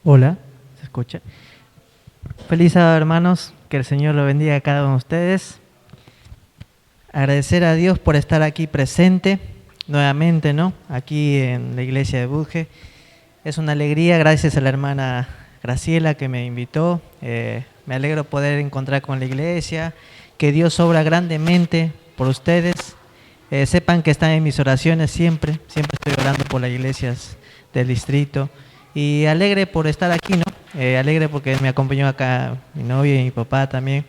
Hola, ¿se escucha? Feliz sábado, hermanos, que el Señor lo bendiga a cada uno de ustedes. Agradecer a Dios por estar aquí presente nuevamente, ¿no? Aquí en la iglesia de Budge. Es una alegría, gracias a la hermana Graciela que me invitó. Me alegro poder encontrar con la iglesia, que Dios obra grandemente por ustedes. Sepan que están en mis oraciones siempre, siempre estoy orando por las iglesias del distrito. Y alegre por estar aquí, ¿no? Alegre porque me acompañó acá mi novia y mi papá también.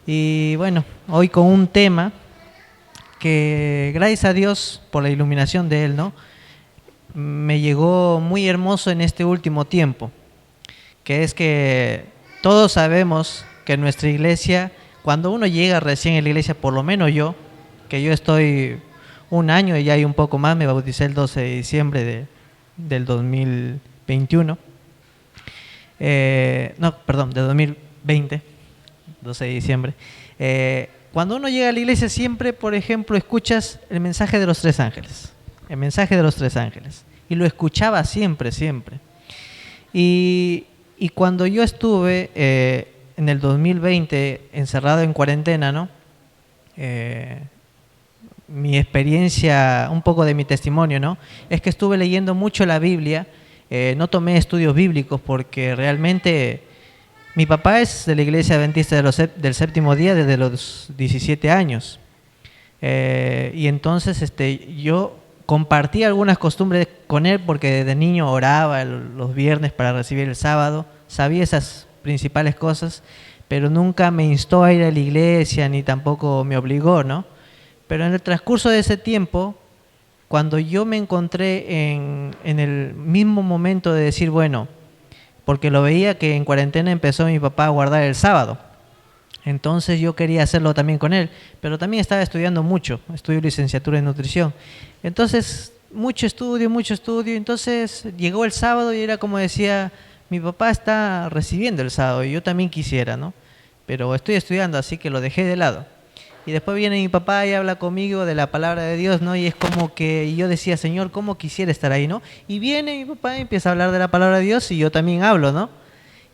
Y bueno, hoy con un tema que gracias a Dios por la iluminación de Él, ¿no? Me llegó muy hermoso en este último tiempo, que es que todos sabemos que en nuestra iglesia, cuando uno llega recién a la iglesia, por lo menos yo, que yo estoy un año y ya hay un poco más, me bauticé el 12 de diciembre del 2021, no, perdón, de 2020, 12 de diciembre. Cuando uno llega a la iglesia siempre, por ejemplo, escuchas el mensaje de los tres ángeles, el mensaje de los tres ángeles, y lo escuchaba siempre, siempre. Y cuando yo estuve en el 2020 encerrado en cuarentena, ¿no? Mi experiencia, un poco de mi testimonio, ¿no? Es que estuve leyendo mucho la Biblia. No tomé estudios bíblicos porque realmente mi papá es de la iglesia adventista del séptimo día desde los 17 años. Y entonces yo compartí algunas costumbres con él porque desde niño oraba los viernes para recibir el sábado, sabía esas principales cosas, pero nunca me instó a ir a la iglesia ni tampoco me obligó, ¿no? Pero en el transcurso de ese tiempo, cuando yo me encontré en el mismo momento de decir, bueno, porque lo veía que en cuarentena empezó mi papá a guardar el sábado, entonces yo quería hacerlo también con él, pero también estaba estudiando mucho, estudio licenciatura en nutrición. Entonces, mucho estudio, entonces llegó el sábado y era como decía, mi papá está recibiendo el sábado y yo también quisiera, ¿no? Pero estoy estudiando, así que lo dejé de lado. Y después viene mi papá y habla conmigo de la palabra de Dios, ¿no? Y es como que yo decía, Señor, ¿cómo quisiera estar ahí, no? Y viene mi papá y empieza a hablar de la palabra de Dios y yo también hablo, ¿no?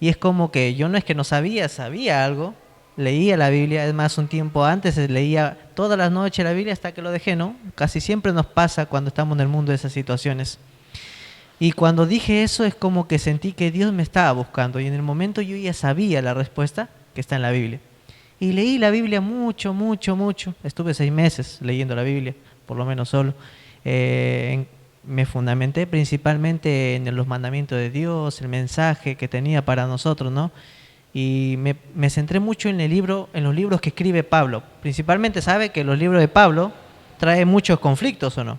Y es como que yo no es que no sabía, sabía algo, leía la Biblia, es más, un tiempo antes leía todas las noches la Biblia hasta que lo dejé, ¿no? Casi siempre nos pasa cuando estamos en el mundo de esas situaciones. Y cuando dije eso es como que sentí que Dios me estaba buscando y en el momento yo ya sabía la respuesta que está en la Biblia. Y leí la Biblia mucho, mucho, mucho. Estuve 6 meses leyendo la Biblia, por lo menos solo. Me fundamenté principalmente en los mandamientos de Dios, el mensaje que tenía para nosotros, ¿no? Y me centré mucho en los libros que escribe Pablo. Principalmente sabe que los libros de Pablo traen muchos conflictos, ¿o no?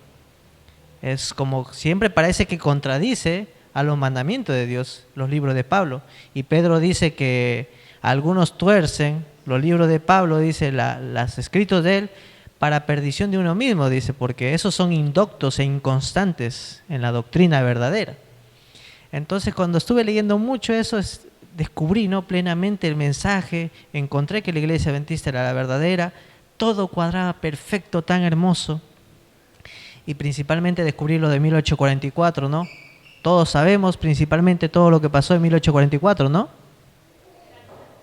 Es como siempre parece que contradice a los mandamientos de Dios, los libros de Pablo. Y Pedro dice que algunos tuercen los libros de Pablo, dice, los escritos de él, para perdición de uno mismo, dice, porque esos son indoctos e inconstantes en la doctrina verdadera. Entonces, cuando estuve leyendo mucho eso, descubrí, ¿no?, plenamente el mensaje, encontré que la iglesia adventista era la verdadera, todo cuadraba perfecto, tan hermoso, y principalmente descubrí lo de 1844, ¿no? Todos sabemos principalmente todo lo que pasó en 1844, ¿no?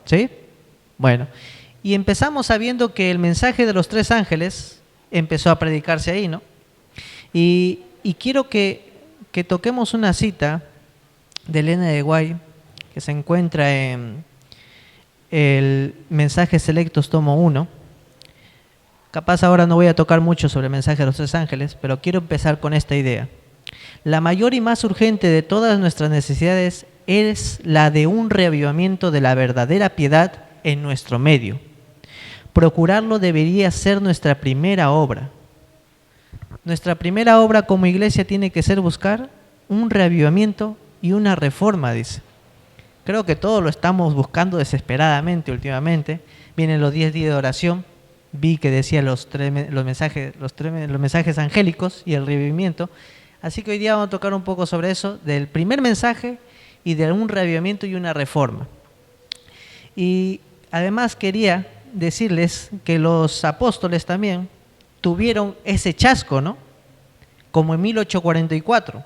¿Sí? Bueno, y empezamos sabiendo que el mensaje de los tres ángeles empezó a predicarse ahí, ¿no? Y quiero que toquemos una cita de Elena de White que se encuentra en el Mensajes Selectos tomo 1. Capaz ahora no voy a tocar mucho sobre el mensaje de los tres ángeles, pero quiero empezar con esta idea. La mayor y más urgente de todas nuestras necesidades es la de un reavivamiento de la verdadera piedad en nuestro medio. Procurarlo debería ser nuestra primera obra. Nuestra primera obra como iglesia tiene que ser buscar un reavivamiento y una reforma, dice. Creo que todos lo estamos buscando desesperadamente últimamente. Vienen los 10 días de oración. Vi que decía los mensajes angélicos y el revivimiento. Así que hoy día vamos a tocar un poco sobre eso, del primer mensaje y de un reavivamiento y una reforma. Y además quería decirles que los apóstoles también tuvieron ese chasco, ¿no? Como en 1844.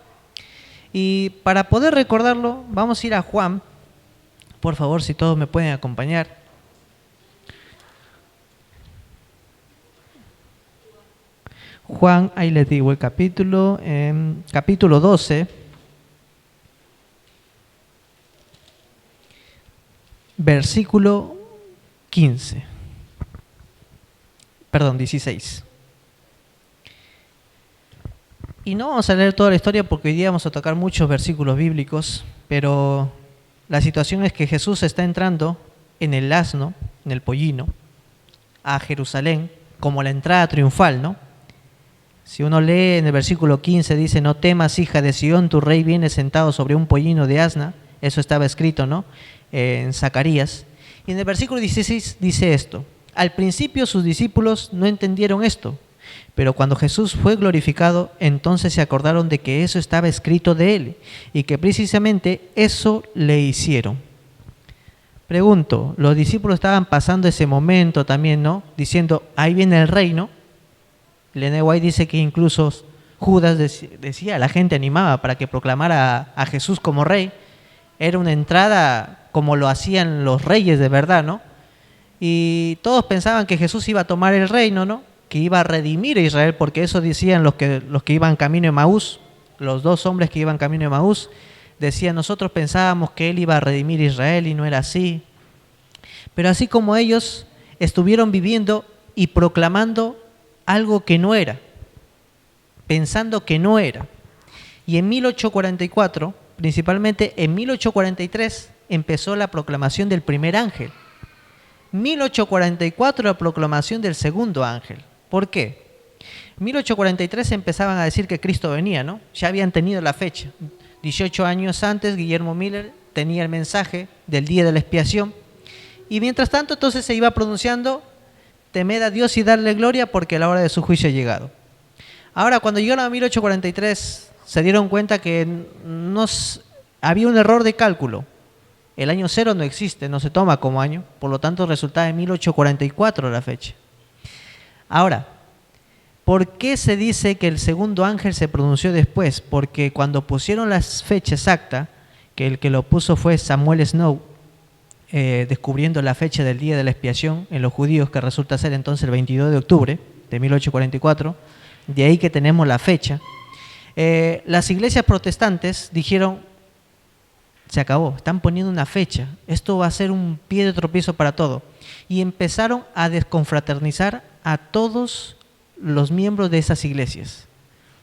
Y para poder recordarlo, vamos a ir a Juan. Por favor, si todos me pueden acompañar. Juan, ahí les digo el capítulo, capítulo 12, versículo 15. Perdón, 16. Y no vamos a leer toda la historia porque hoy día vamos a tocar muchos versículos bíblicos, pero la situación es que Jesús está entrando en el asno, en el pollino, a Jerusalén, como la entrada triunfal, ¿no? Si uno lee en el versículo 15, dice, no temas, hija de Sión, tu rey viene sentado sobre un pollino de asna. Eso estaba escrito, ¿no? En Zacarías. Y en el versículo 16 dice esto, al principio sus discípulos no entendieron esto, pero cuando Jesús fue glorificado, entonces se acordaron de que eso estaba escrito de él y que precisamente eso le hicieron. Pregunto, los discípulos estaban pasando ese momento también, ¿no? Diciendo, ahí viene el reino. Ellen G. White dice que incluso Judas decía, la gente animaba para que proclamara a Jesús como rey. Era una entrada como lo hacían los reyes de verdad, ¿no? Y todos pensaban que Jesús iba a tomar el reino, ¿no? Que iba a redimir a Israel, porque eso decían los que iban camino de Emaús, los dos hombres que iban camino de Emaús, decían, nosotros pensábamos que él iba a redimir a Israel y no era así. Pero así como ellos estuvieron viviendo y proclamando algo que no era, pensando que no era. Y en 1844, principalmente en 1843, empezó la proclamación del primer ángel. 1844 la proclamación del segundo ángel. ¿Por qué? En 1843 empezaban a decir que Cristo venía, ¿no? Ya habían tenido la fecha. 18 años antes, Guillermo Miller tenía el mensaje del día de la expiación. Y mientras tanto, entonces se iba pronunciando, temed a Dios y darle gloria porque la hora de su juicio ha llegado. Ahora, cuando llegaron a 1843, se dieron cuenta que había un error de cálculo. El año cero no existe, no se toma como año, por lo tanto resultaba en 1844 la fecha. Ahora, ¿por qué se dice que el segundo ángel se pronunció después? Porque cuando pusieron la fecha exacta, que el que lo puso fue Samuel Snow, descubriendo la fecha del día de la expiación en los judíos, que resulta ser entonces el 22 de octubre de 1844, de ahí que tenemos la fecha. Las iglesias protestantes dijeron, se acabó, están poniendo una fecha, esto va a ser un pie de tropiezo para todo. Y empezaron a desconfraternizar a todos los miembros de esas iglesias.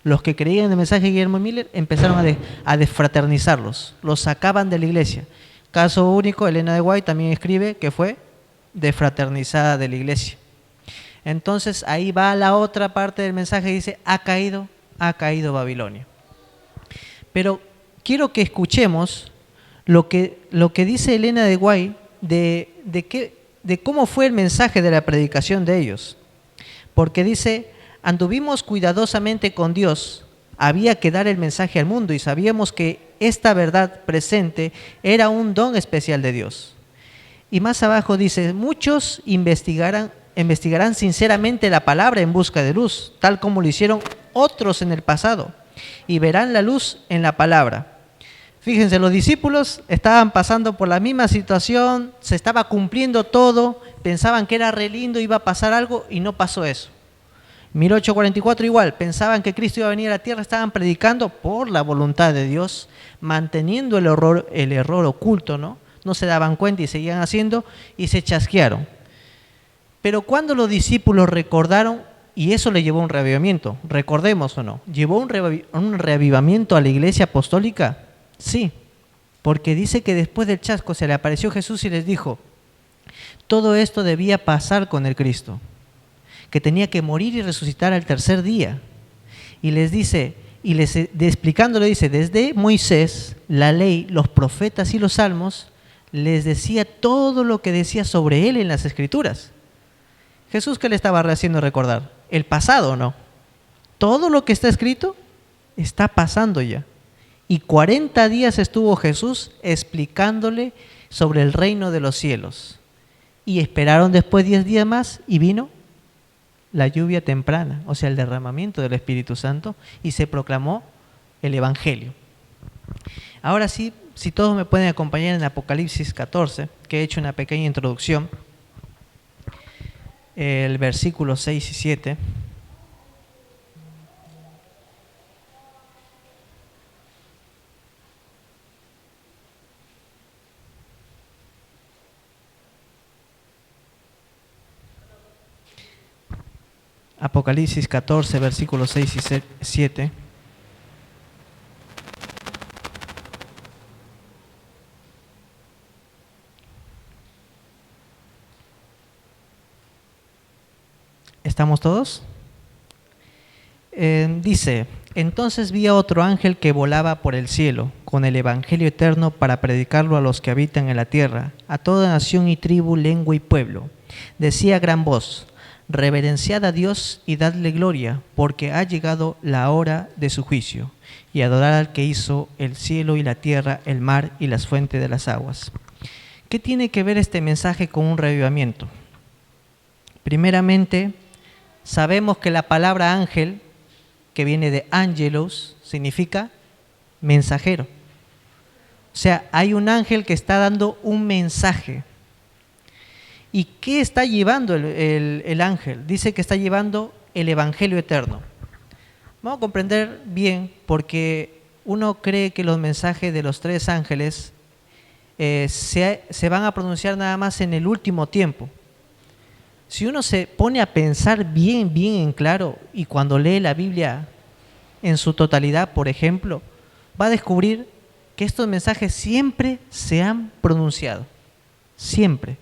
Los que creían en el mensaje de Guillermo Miller empezaron a desfraternizarlos, los sacaban de la iglesia. Caso único, Ellen G. White también escribe que fue desfraternizada de la iglesia. Entonces ahí va la otra parte del mensaje, dice, ha caído Babilonia. Pero quiero que escuchemos lo que dice Ellen G. White de cómo fue el mensaje de la predicación de ellos. Porque dice, anduvimos cuidadosamente con Dios, había que dar el mensaje al mundo y sabíamos que esta verdad presente era un don especial de Dios. Y más abajo dice, muchos investigarán sinceramente la palabra en busca de luz, tal como lo hicieron otros en el pasado, y verán la luz en la palabra. Fíjense, los discípulos estaban pasando por la misma situación, se estaba cumpliendo todo, pensaban que era re lindo, iba a pasar algo y no pasó eso. 1844 igual, pensaban que Cristo iba a venir a la tierra, estaban predicando por la voluntad de Dios, manteniendo el error oculto, ¿no? No se daban cuenta y seguían haciendo y se chasquearon. Pero cuando los discípulos recordaron, y eso le llevó a un reavivamiento, recordemos o no, ¿llevó un reavivamiento a la iglesia apostólica? Sí, porque dice que después del chasco se le apareció Jesús y les dijo, todo esto debía pasar con el Cristo, que tenía que morir y resucitar al tercer día. Y les dice, explicándole, dice, desde Moisés, la ley, los profetas y los salmos, les decía todo lo que decía sobre él en las Escrituras. Jesús, ¿qué le estaba haciendo recordar? El pasado, ¿no? Todo lo que está escrito está pasando ya. Y 40 días estuvo Jesús explicándole sobre el reino de los cielos. Y esperaron después 10 días más y vino la lluvia temprana, o sea, el derramamiento del Espíritu Santo, y se proclamó el Evangelio. Ahora sí, si todos me pueden acompañar en Apocalipsis 14, que he hecho una pequeña introducción, el versículo 6 y 7. Apocalipsis 14, versículos 6 y 7. ¿Estamos todos? Dice, entonces vi a otro ángel que volaba por el cielo, con el evangelio eterno para predicarlo a los que habitan en la tierra, a toda nación y tribu, lengua y pueblo. Decía a gran voz, reverenciad a Dios y dadle gloria, porque ha llegado la hora de su juicio, y adorar al que hizo el cielo y la tierra, el mar y las fuentes de las aguas. ¿Qué tiene que ver este mensaje con un reavivamiento? Primeramente, sabemos que la palabra ángel, que viene de angelos, significa mensajero. O sea, hay un ángel que está dando un mensaje. ¿Y qué está llevando el ángel? Dice que está llevando el evangelio eterno. Vamos a comprender bien, porque uno cree que los mensajes de los 3 ángeles se van a pronunciar nada más en el último tiempo. Si uno se pone a pensar bien en claro, y cuando lee la Biblia en su totalidad, por ejemplo, va a descubrir que estos mensajes siempre se han pronunciado. Siempre.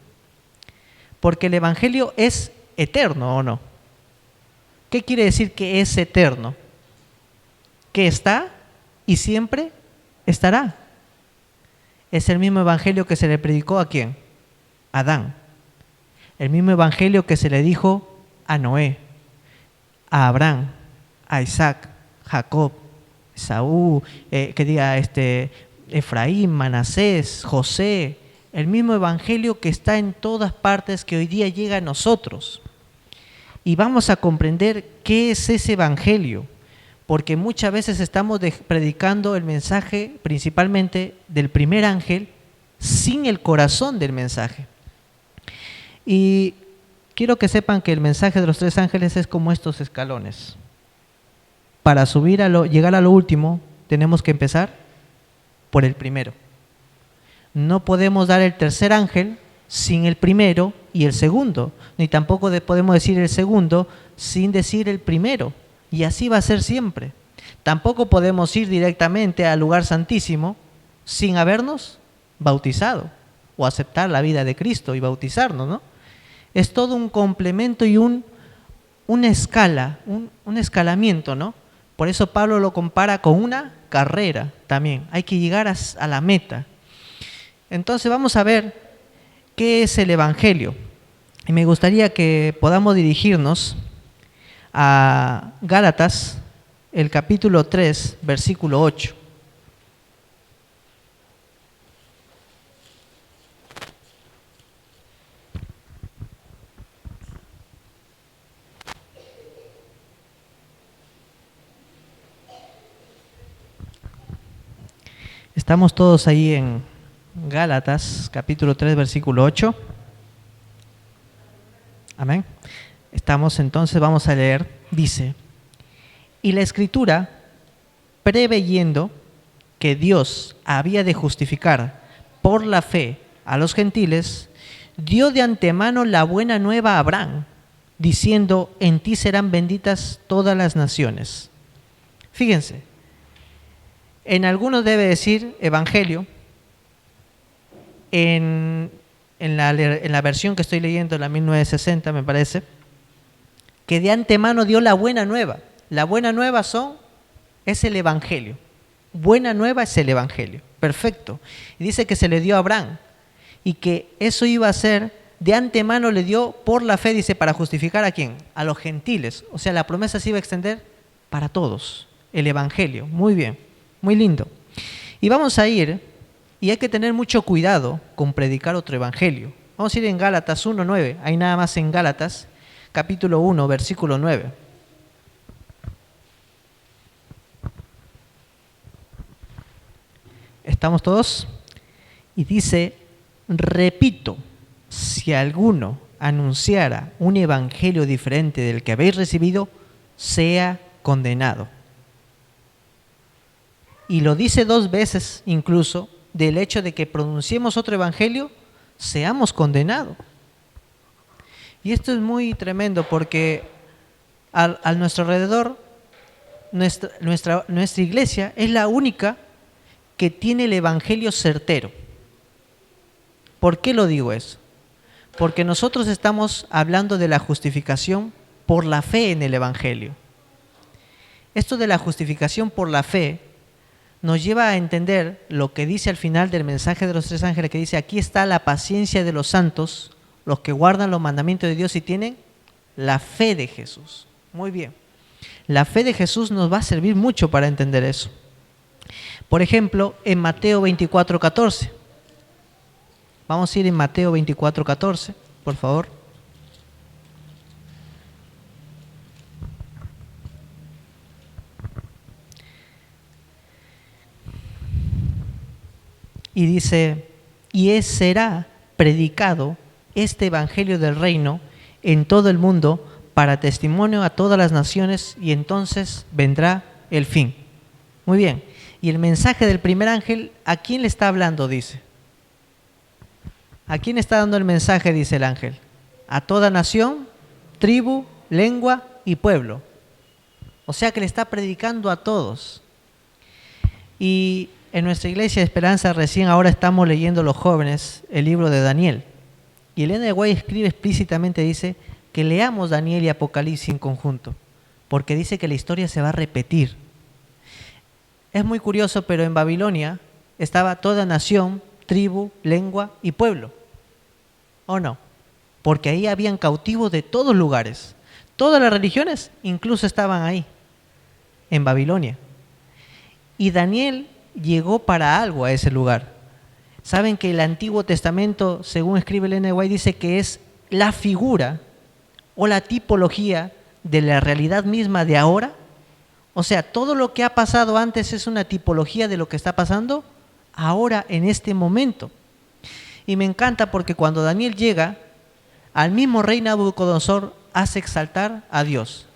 Porque el evangelio es eterno, ¿o no? ¿Qué quiere decir que es eterno? Que está y siempre estará. Es el mismo evangelio que se le predicó ¿a quién? A Adán. El mismo evangelio que se le dijo a Noé, a Abraham, a Isaac, Jacob, Saúl, Efraín, Manasés, José. El mismo evangelio que está en todas partes, que hoy día llega a nosotros. Y vamos a comprender qué es ese evangelio, porque muchas veces estamos predicando el mensaje principalmente del primer ángel sin el corazón del mensaje. Y quiero que sepan que el mensaje de los 3 ángeles es como estos escalones. Para llegar a lo último, tenemos que empezar por el primero. No podemos dar el tercer ángel sin el primero y el segundo, ni tampoco podemos decir el segundo sin decir el primero, y así va a ser siempre. Tampoco podemos ir directamente al lugar santísimo sin habernos bautizado o aceptar la vida de Cristo y bautizarnos, ¿no? Es todo un complemento y una escala, un escalamiento, ¿no? Por eso Pablo lo compara con una carrera también. Hay que llegar a la meta. Entonces vamos a ver qué es el evangelio. Y me gustaría que podamos dirigirnos a Gálatas, el capítulo 3, versículo 8. Estamos todos ahí en Gálatas, capítulo 3, versículo 8. Amén. Estamos entonces, vamos a leer, dice, y la Escritura, preveyendo que Dios había de justificar por la fe a los gentiles, dio de antemano la buena nueva a Abraham, diciendo, en ti serán benditas todas las naciones. Fíjense, en algunos debe decir evangelio, en la versión que estoy leyendo, la 1960 me parece, que de antemano dio la buena nueva. La buena nueva es el evangelio. Buena nueva es el evangelio. Perfecto. Y dice que se le dio a Abraham y que eso iba a ser, de antemano le dio por la fe, dice, para justificar ¿a quién? A los gentiles. O sea, la promesa se iba a extender para todos. El evangelio. Muy bien. Muy lindo. Y vamos a ir, y hay que tener mucho cuidado con predicar otro evangelio. Vamos a ir en Gálatas 1:9. Hay nada más en Gálatas, capítulo 1, versículo 9. ¿Estamos todos? Y dice, repito, si alguno anunciara un evangelio diferente del que habéis recibido, sea condenado. Y lo dice 2 veces incluso, del hecho de que pronunciemos otro evangelio, seamos condenados. Y esto es muy tremendo porque a nuestro alrededor, nuestra iglesia es la única que tiene el evangelio certero. ¿Por qué lo digo eso? Porque nosotros estamos hablando de la justificación por la fe en el evangelio. Esto de la justificación por la fe nos lleva a entender lo que dice al final del mensaje de los 3 ángeles, que dice, aquí está la paciencia de los santos, los que guardan los mandamientos de Dios y tienen la fe de Jesús. Muy bien. La fe de Jesús nos va a servir mucho para entender eso. Por ejemplo, en Mateo 24:14. Vamos a ir en Mateo 24:14, por favor. Y dice, y será predicado este evangelio del reino en todo el mundo para testimonio a todas las naciones y entonces vendrá el fin. Muy bien. Y el mensaje del primer ángel, ¿a quién le está hablando? Dice. ¿A quién está dando el mensaje? Dice el ángel. A toda nación, tribu, lengua y pueblo. O sea que le está predicando a todos. Y en nuestra iglesia de Esperanza recién ahora estamos leyendo los jóvenes el libro de Daniel. Y Elena de White escribe explícitamente, dice, que leamos Daniel y Apocalipsis en conjunto, porque dice que la historia se va a repetir. Es muy curioso, pero en Babilonia estaba toda nación, tribu, lengua y pueblo. ¿O no? Porque ahí habían cautivos de todos lugares. Todas las religiones incluso estaban ahí, en Babilonia. Y Daniel llegó para algo a ese lugar. Saben que el Antiguo Testamento, según escribe Elena de White, dice que es la figura o la tipología de la realidad misma de ahora. O sea, todo lo que ha pasado antes es una tipología de lo que está pasando ahora en este momento. Y me encanta porque cuando Daniel llega, al mismo rey Nabucodonosor hace exaltar a Dios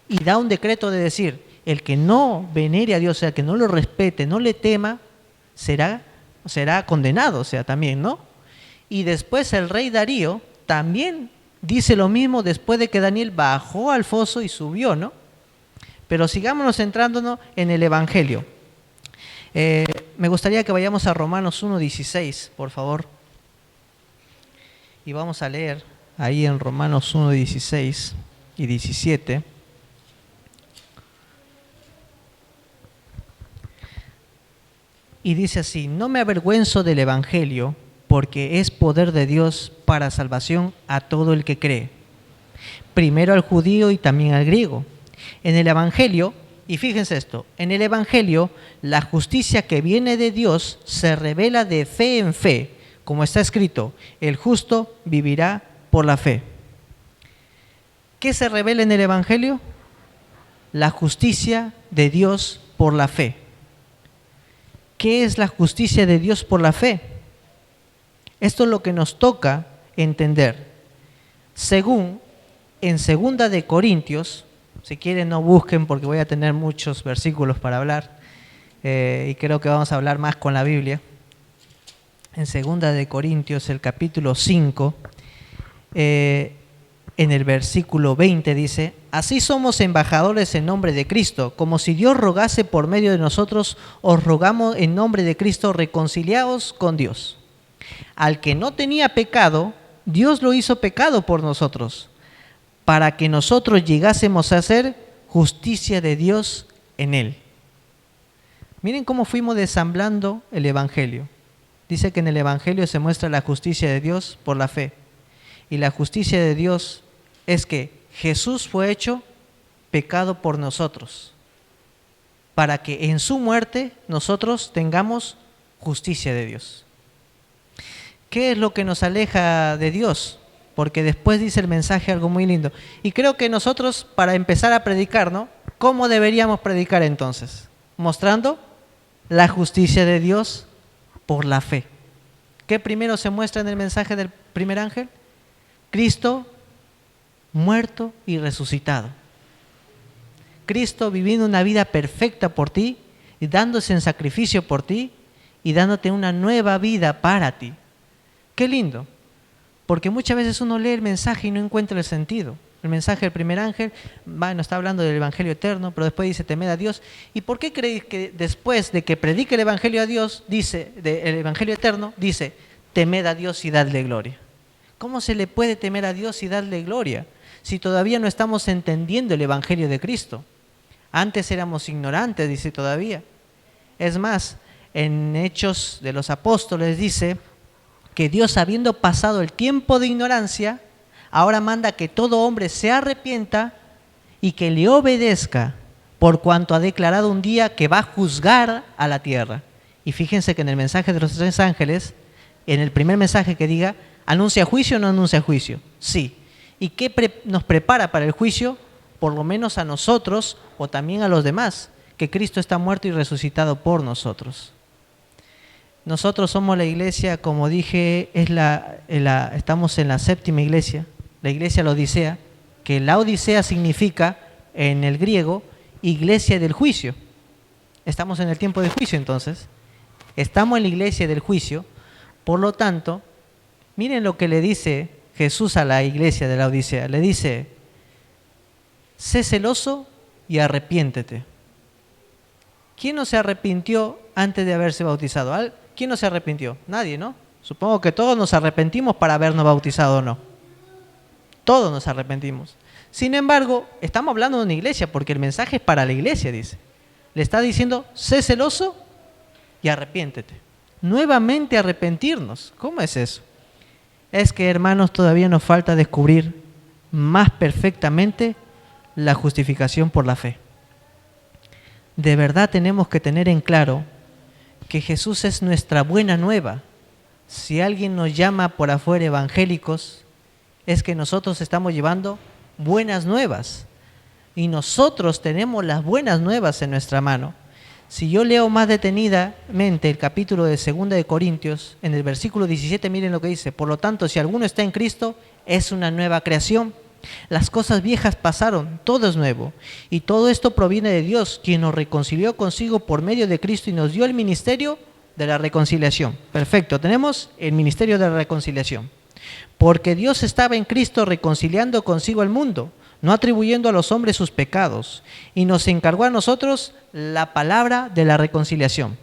y da un decreto de decir, el que no venere a Dios, o sea, que no lo respete, no le tema, será condenado, o sea, también, ¿no? Y después el rey Darío también dice lo mismo después de que Daniel bajó al foso y subió, ¿no? Pero sigámonos centrándonos en el Evangelio. Me gustaría que vayamos a Romanos 1:16, por favor. Y vamos a leer ahí en Romanos 1:16 y 17. Y dice así, no me avergüenzo del Evangelio, porque es poder de Dios para salvación a todo el que cree. Primero al judío y también al griego. En el Evangelio, y fíjense esto, en el Evangelio la justicia que viene de Dios se revela de fe en fe, como está escrito, el justo vivirá por la fe. ¿Qué se revela en el Evangelio? La justicia de Dios por la fe. ¿Qué es la justicia de Dios por la fe? Esto es lo que nos toca entender. Según en 2 de Corintios, si quieren no busquen porque voy a tener muchos versículos para hablar y creo que vamos a hablar más con la Biblia. En 2 de Corintios, el capítulo 5, en el versículo 20 dice, así somos embajadores en nombre de Cristo, como si Dios rogase por medio de nosotros, os rogamos en nombre de Cristo, reconciliaos con Dios. Al que no tenía pecado, Dios lo hizo pecado por nosotros, para que nosotros llegásemos a ser justicia de Dios en él. Miren cómo fuimos desamblando el Evangelio. Dice que en el Evangelio se muestra la justicia de Dios por la fe. Y la justicia de Dios es que Jesús fue hecho pecado por nosotros, para que en su muerte nosotros tengamos justicia de Dios. ¿Qué es lo que nos aleja de Dios? Porque después dice el mensaje algo muy lindo. Y creo que nosotros, para empezar a predicar, ¿no? ¿Cómo deberíamos predicar entonces? Mostrando la justicia de Dios por la fe. ¿Qué primero se muestra en el mensaje del primer ángel? Cristo muerto y resucitado. Cristo viviendo una vida perfecta por ti y dándose en sacrificio por ti y dándote una nueva vida para ti. Qué lindo, porque muchas veces uno lee el mensaje y no encuentra el sentido. El mensaje del primer ángel, bueno, está hablando del evangelio eterno, pero después dice temed a Dios. ¿Y por qué creéis que después de que predique el evangelio a Dios, dice, el evangelio eterno, dice temed a Dios y dadle gloria? ¿Cómo se le puede temer a Dios y darle gloria si todavía no estamos entendiendo el evangelio de Cristo? Antes éramos ignorantes, dice todavía. Es más, en Hechos de los Apóstoles dice que Dios, habiendo pasado el tiempo de ignorancia, ahora manda que todo hombre se arrepienta y que le obedezca, por cuanto ha declarado un día que va a juzgar a la tierra. Y fíjense que en el mensaje de los tres ángeles, en el primer mensaje que diga, ¿anuncia juicio o no anuncia juicio? Sí. ¿Y qué nos prepara para el juicio? Por lo menos a nosotros o también a los demás, que Cristo está muerto y resucitado por nosotros. Nosotros somos la iglesia, como dije, estamos en la séptima iglesia, la iglesia Laodicea, que la Odisea significa en el griego iglesia del juicio. Estamos en el tiempo del juicio entonces, estamos en la iglesia del juicio, por lo tanto, miren lo que le dice Jesús a la iglesia de la Odisea, le dice: sé celoso y arrepiéntete. ¿Quién no se arrepintió antes de haberse bautizado? ¿Quién no se arrepintió? Nadie, ¿no? Supongo que todos nos arrepentimos para habernos bautizado o no. Todos nos arrepentimos. Sin embargo, estamos hablando de una iglesia porque el mensaje es para la iglesia, dice. Le está diciendo, sé celoso y arrepiéntete. Nuevamente arrepentirnos. ¿Cómo es eso? Es que, hermanos, todavía nos falta descubrir más perfectamente la justificación por la fe. De verdad tenemos que tener en claro que Jesús es nuestra buena nueva. Si alguien nos llama por afuera evangélicos, es que nosotros estamos llevando buenas nuevas. Y nosotros tenemos las buenas nuevas en nuestra mano. Si yo leo más detenidamente el capítulo de 2 de Corintios, en el versículo 17, miren lo que dice: por lo tanto, si alguno está en Cristo, es una nueva creación. Las cosas viejas pasaron, todo es nuevo. Y todo esto proviene de Dios, quien nos reconcilió consigo por medio de Cristo y nos dio el ministerio de la reconciliación. Perfecto, tenemos el ministerio de la reconciliación. Porque Dios estaba en Cristo reconciliando consigo al mundo, no atribuyendo a los hombres sus pecados, y nos encargó a nosotros la palabra de la reconciliación.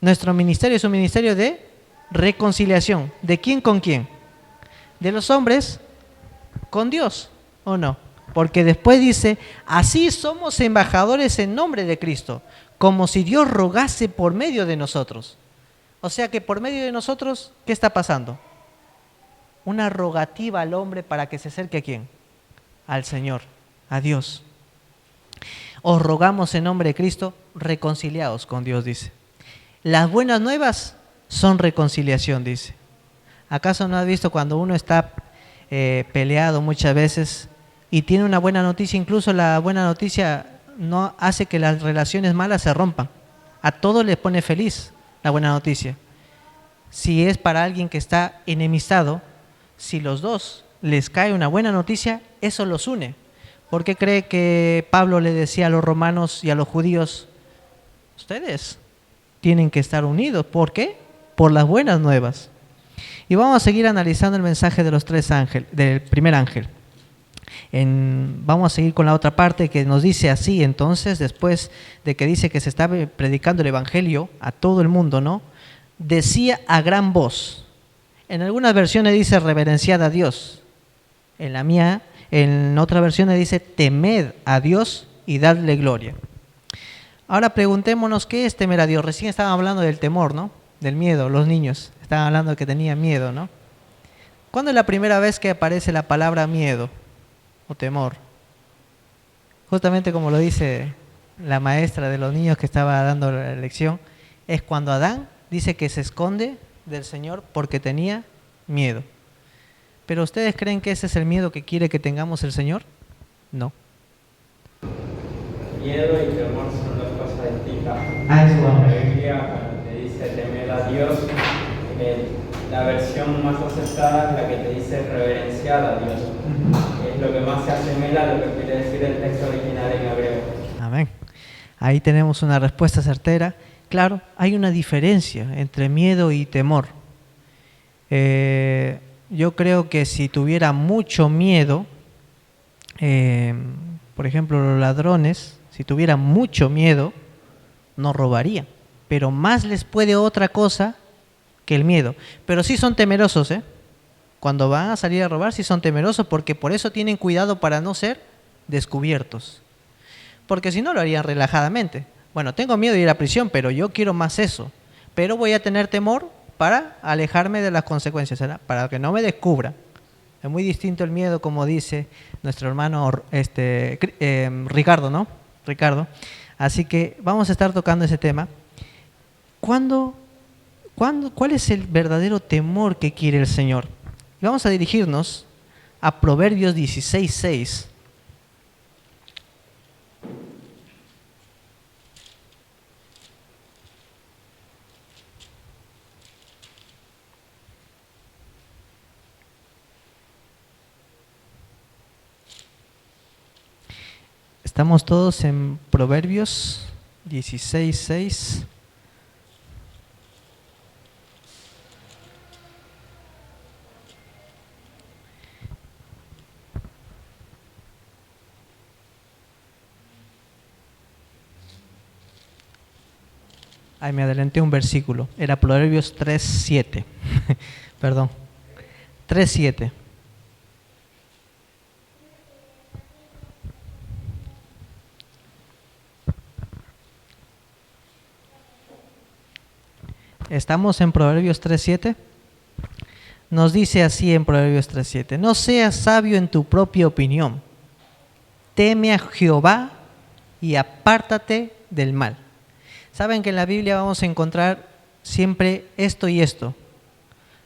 Nuestro ministerio es un ministerio de reconciliación. ¿De quién con quién? De los hombres con Dios, ¿o no? Porque después dice, así somos embajadores en nombre de Cristo, como si Dios rogase por medio de nosotros. O sea que por medio de nosotros, ¿qué está pasando? Una rogativa al hombre para que se acerque ¿a quién? Al Señor, a Dios. Os rogamos en nombre de Cristo, reconciliaos con Dios, dice. Las buenas nuevas son reconciliación, dice. ¿Acaso no has visto cuando uno está peleado muchas veces y tiene una buena noticia? Incluso la buena noticia no hace que las relaciones malas se rompan. A todos les pone feliz la buena noticia. Si es para alguien que está enemistado, si los dos les cae una buena noticia, eso los une. ¿Por qué cree que Pablo le decía a los romanos y a los judíos, ustedes tienen que estar unidos? ¿Por qué? Por las buenas nuevas. Y vamos a seguir analizando el mensaje de los tres ángeles, del primer ángel. Vamos a seguir con la otra parte que nos dice así, entonces, después de que dice que se está predicando el evangelio a todo el mundo, ¿no? Decía a gran voz. En algunas versiones dice reverenciad a Dios. En la mía, en otras versiones dice temed a Dios y dadle gloria. Ahora preguntémonos, ¿qué es temer a Dios? Recién estaban hablando del temor, ¿no? Del miedo, los niños estaban hablando de que tenían miedo, ¿no? ¿Cuándo es la primera vez que aparece la palabra miedo o temor? Justamente como lo dice la maestra de los niños que estaba dando la lección, es cuando Adán dice que se esconde del Señor porque tenía miedo. ¿Pero ustedes creen que ese es el miedo que quiere que tengamos el Señor? No. Miedo y temor son dos cosas distintas. Ah, eso vamos. La Biblia te dice dice temer a Dios. La versión más aceptada es la que te dice reverenciar a Dios. Es lo que más se asemeja a lo que quiere decir el texto original en hebreo. Amén. Ahí tenemos una respuesta certera. Claro, hay una diferencia entre miedo y temor. Yo creo que si tuviera mucho miedo, por ejemplo, los ladrones, si tuvieran mucho miedo, no robarían. Pero más les puede otra cosa que el miedo. Pero sí son temerosos, ¿eh? Cuando van a salir a robar, sí son temerosos, porque por eso tienen cuidado para no ser descubiertos. Porque si no, lo harían relajadamente. Bueno, tengo miedo de ir a prisión, pero yo quiero más eso. Pero voy a tener temor para alejarme de las consecuencias, ¿verdad? Para que no me descubra. Es muy distinto el miedo, como dice nuestro hermano Ricardo, ¿no? Ricardo. Así que vamos a estar tocando ese tema. ¿Cuál es el verdadero temor que quiere el Señor? Y vamos a dirigirnos a Proverbios 16:6. Estamos todos en Proverbios 16:6. Ay, me adelanté un versículo. Era Proverbios 3:7. Perdón. 3:7. Estamos en Proverbios 3:7. Nos dice así en Proverbios 3:7. No seas sabio en tu propia opinión. Teme a Jehová y apártate del mal. Saben que en la Biblia vamos a encontrar siempre esto y esto.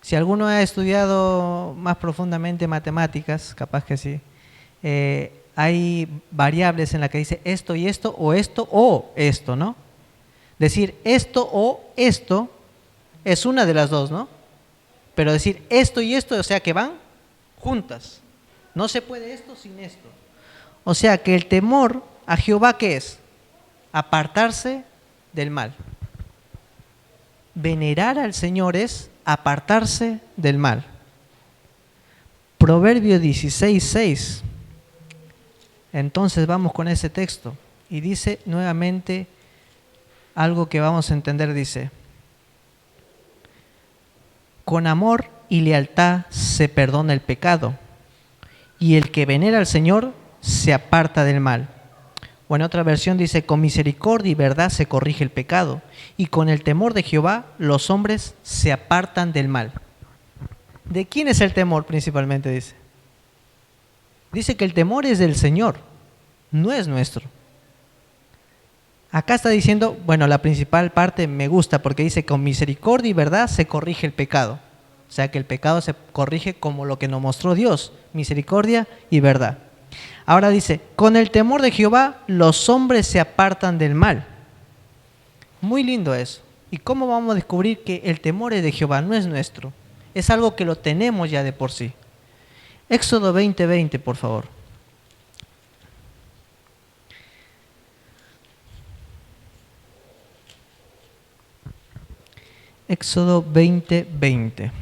Si alguno ha estudiado más profundamente matemáticas, capaz que sí, hay variables en las que dice esto y esto o esto, ¿no? Decir esto o esto es una de las dos, ¿no? Pero decir esto y esto, o sea que van juntas. No se puede esto sin esto. O sea que el temor a Jehová, ¿qué es? Apartarse del mal. Venerar al Señor es apartarse del mal. Proverbio 16:6. Entonces vamos con ese texto. Y dice nuevamente algo que vamos a entender, dice: con amor y lealtad se perdona el pecado, y el que venera al Señor se aparta del mal. O en otra versión dice: con misericordia y verdad se corrige el pecado, y con el temor de Jehová los hombres se apartan del mal. ¿De quién es el temor principalmente? Dice que el temor es del Señor, no es nuestro. Acá está diciendo, bueno, la principal parte me gusta porque dice: con misericordia y verdad se corrige el pecado. O sea que el pecado se corrige como lo que nos mostró Dios, misericordia y verdad. Ahora dice: con el temor de Jehová los hombres se apartan del mal. Muy lindo eso. ¿Y cómo vamos a descubrir que el temor es de Jehová, no es nuestro? Es algo que lo tenemos ya de por sí. Éxodo 20:20, por favor. Éxodo 20:20.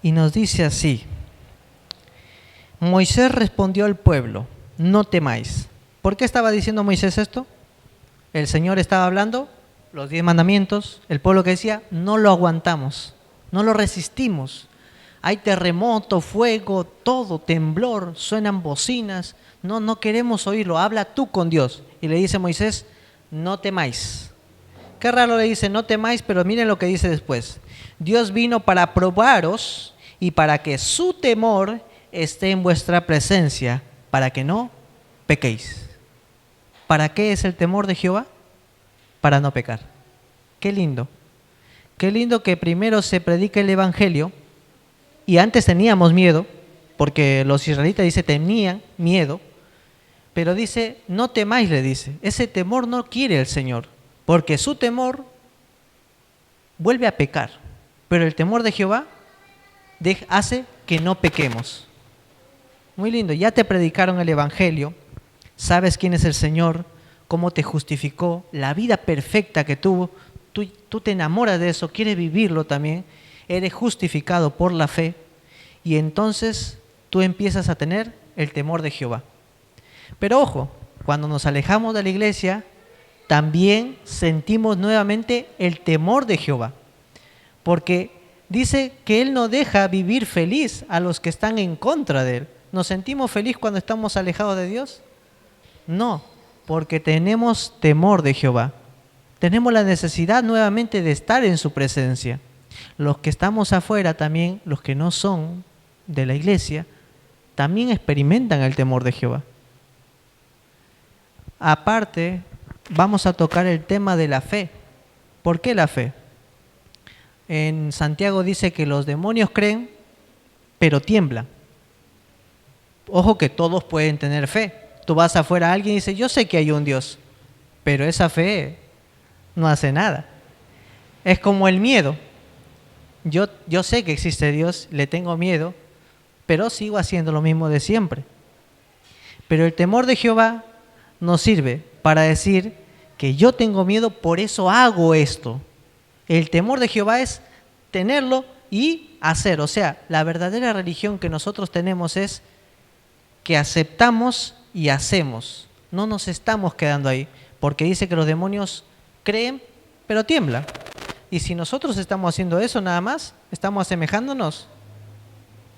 Y nos dice así: Moisés respondió al pueblo: no temáis. ¿Por qué estaba diciendo Moisés esto? El Señor estaba hablando, los 10 mandamientos, el pueblo que decía: no lo aguantamos, no lo resistimos. Hay terremoto, fuego, todo, temblor, suenan bocinas, no queremos oírlo, habla tú con Dios. Y le dice Moisés: no temáis. Qué raro le dice no temáis, pero miren lo que dice después: Dios vino para probaros y para que su temor esté en vuestra presencia, para que no pequéis. ¿Para qué es el temor de Jehová? Para no pecar. Qué lindo. Qué lindo que primero se predica el Evangelio, y antes teníamos miedo, porque los israelitas, dice, tenían miedo, Pero dice, no temáis, le dice. Ese temor no quiere el Señor, porque su temor vuelve a pecar. Pero el temor de Jehová hace que no pequemos. Muy lindo, ya te predicaron el Evangelio, sabes quién es el Señor, cómo te justificó, la vida perfecta que tuvo, tú te enamoras de eso, quieres vivirlo también, eres justificado por la fe y entonces tú empiezas a tener el temor de Jehová. Pero ojo, cuando nos alejamos de la iglesia, también sentimos nuevamente el temor de Jehová, porque dice que Él no deja vivir feliz a los que están en contra de Él. ¿Nos sentimos felices cuando estamos alejados de Dios? No, porque tenemos temor de Jehová. Tenemos la necesidad nuevamente de estar en su presencia. Los que estamos afuera también, los que no son de la iglesia, también experimentan el temor de Jehová. Aparte, vamos a tocar el tema de la fe. ¿Por qué la fe? En Santiago dice que los demonios creen, pero tiemblan. Ojo que todos pueden tener fe. Tú vas afuera a alguien y dice, yo sé que hay un Dios, pero esa fe no hace nada. Es como el miedo. Yo sé que existe Dios, le tengo miedo, pero sigo haciendo lo mismo de siempre. Pero el temor de Jehová nos sirve para decir que yo tengo miedo, por eso hago esto. El temor de Jehová es tenerlo y hacer. O sea, la verdadera religión que nosotros tenemos es que aceptamos y hacemos. No nos estamos quedando ahí, porque dice que los demonios creen, pero tiemblan. Y si nosotros estamos haciendo eso nada más, estamos asemejándonos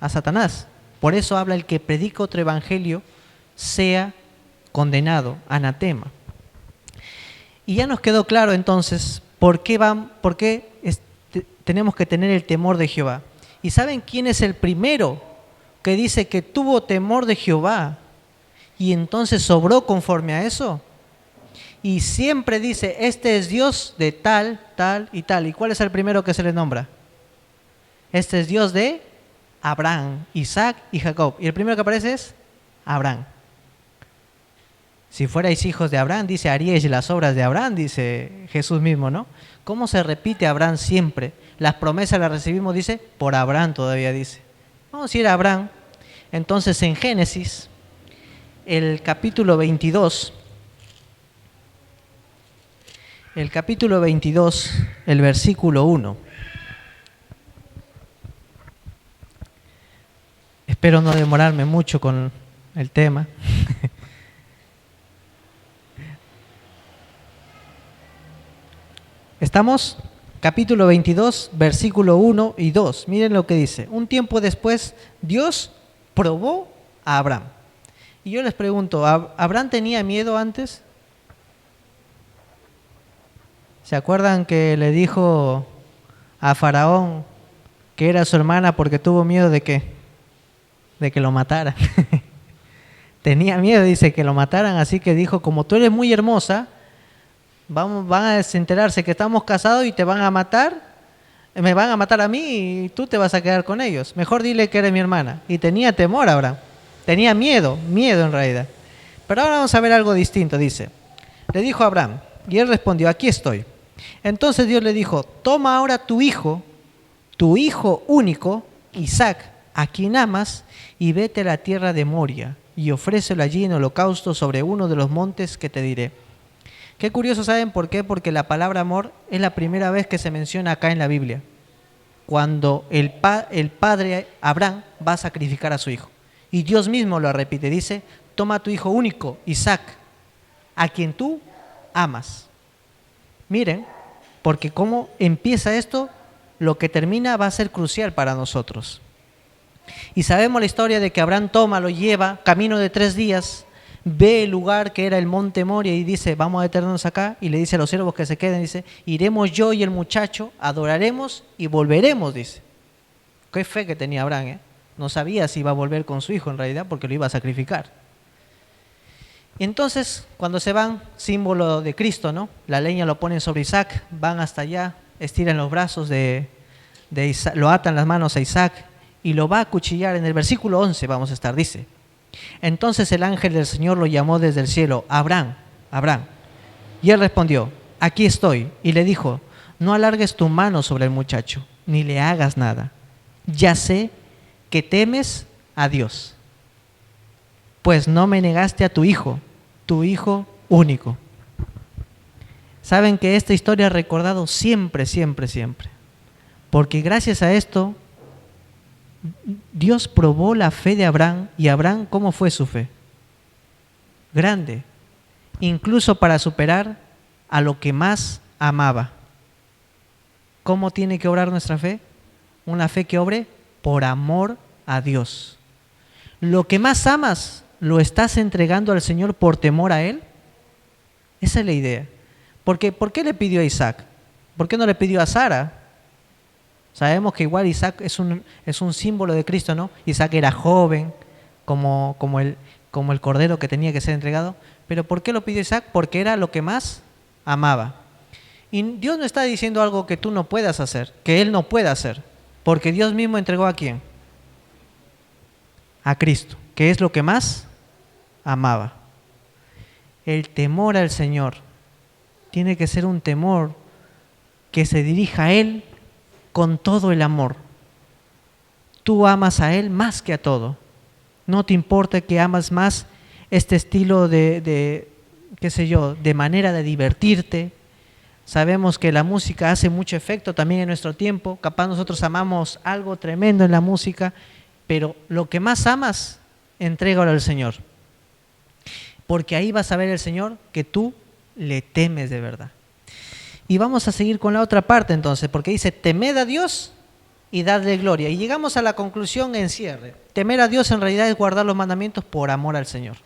a Satanás. Por eso habla el que predica otro evangelio sea condenado, anatema. Y ya nos quedó claro entonces por qué tenemos que tener el temor de Jehová. ¿Y saben quién es el primero que dice que tuvo temor de Jehová y entonces sobró conforme a eso? Y siempre dice, este es Dios de tal, tal y tal. ¿Y cuál es el primero que se le nombra? Este es Dios de Abraham, Isaac y Jacob. Y el primero que aparece es Abraham. Si fuerais hijos de Abraham, dice, haríais las obras de Abraham, dice Jesús mismo, ¿no? ¿Cómo se repite Abraham siempre? Las promesas las recibimos, dice, por Abraham todavía dice. Vamos a ir a Abraham. Entonces en Génesis, el capítulo 22, el versículo 1. Espero no demorarme mucho con el tema. ¿Estamos? Capítulo 22, versículo 1 y 2. Miren lo que dice. Un tiempo después, Dios probó a Abraham. Y yo les pregunto, ¿Abraham tenía miedo antes? ¿Se acuerdan que le dijo a Faraón que era su hermana porque tuvo miedo de qué? De que lo mataran. Tenía miedo, dice, que lo mataran, así que dijo, como tú eres muy hermosa, van a enterarse que estamos casados y te van a matar, me van a matar a mí y tú te vas a quedar con ellos. Mejor dile que eres mi hermana. Y tenía temor Abraham, tenía miedo en realidad. Pero ahora vamos a ver algo distinto, dice. Le dijo a Abraham, y él respondió, aquí estoy. Entonces Dios le dijo, toma ahora tu hijo único, Isaac, a quien amas, y vete a la tierra de Moria, y ofrécelo allí en holocausto sobre uno de los montes que te diré. Qué curioso, ¿saben por qué? Porque la palabra amor es la primera vez que se menciona acá en la Biblia, cuando el padre Abraham va a sacrificar a su hijo. Y Dios mismo lo repite, dice, toma a tu hijo único, Isaac, a quien tú amas. Miren, porque cómo empieza esto, lo que termina va a ser crucial para nosotros. Y sabemos la historia de que Abraham toma, lo lleva, camino de 3 días, ve el lugar que era el monte Moria y dice, vamos a detenernos acá, y le dice a los siervos que se queden, dice, iremos yo y el muchacho, adoraremos y volveremos, dice. Qué fe que tenía Abraham, ¿eh? No sabía si iba a volver con su hijo en realidad porque lo iba a sacrificar. Y entonces, cuando se van, símbolo de Cristo, ¿no? La leña lo ponen sobre Isaac, van hasta allá, estiran los brazos de Isaac, lo atan las manos a Isaac y lo va a acuchillar. En el versículo 11 vamos a estar, dice, Entonces el ángel del Señor lo llamó desde el cielo: Abraham, Abraham. Y él respondió: aquí estoy. Y le dijo: no alargues tu mano sobre el muchacho, ni le hagas nada. Ya sé que temes a Dios, pues no me negaste a tu hijo único. Saben que esta historia ha recordado siempre, siempre, siempre. Porque gracias a esto, Dios probó la fe de Abraham. ¿Y Abraham cómo fue su fe? Grande, incluso para superar a lo que más amaba. ¿Cómo tiene que obrar nuestra fe? Una fe que obre por amor a Dios. Lo que más amas, ¿lo estás entregando al Señor por temor a Él? Esa es la idea. Porque, ¿por qué le pidió a Isaac? ¿Por qué no le pidió a Sara? Sabemos que igual Isaac es un símbolo de Cristo, ¿no? Isaac era joven, como el cordero que tenía que ser entregado. Pero ¿por qué lo pidió Isaac? Porque era lo que más amaba. Y Dios no está diciendo algo que tú no puedas hacer, que Él no pueda hacer. Porque Dios mismo entregó ¿a quién? A Cristo, que es lo que más amaba. El temor al Señor tiene que ser un temor que se dirija a Él con todo el amor. Tú amas a Él más que a todo. No te importa que amas más este estilo de qué sé yo, de manera de divertirte. Sabemos que la música hace mucho efecto también en nuestro tiempo. Capaz nosotros amamos algo tremendo en la música, pero lo que más amas, entrégalo al Señor. Porque ahí vas a ver el Señor que tú le temes de verdad. Y vamos a seguir con la otra parte entonces, porque dice: temed a Dios y dadle gloria. Y llegamos a la conclusión en cierre. Temer a Dios en realidad es guardar los mandamientos por amor al Señor.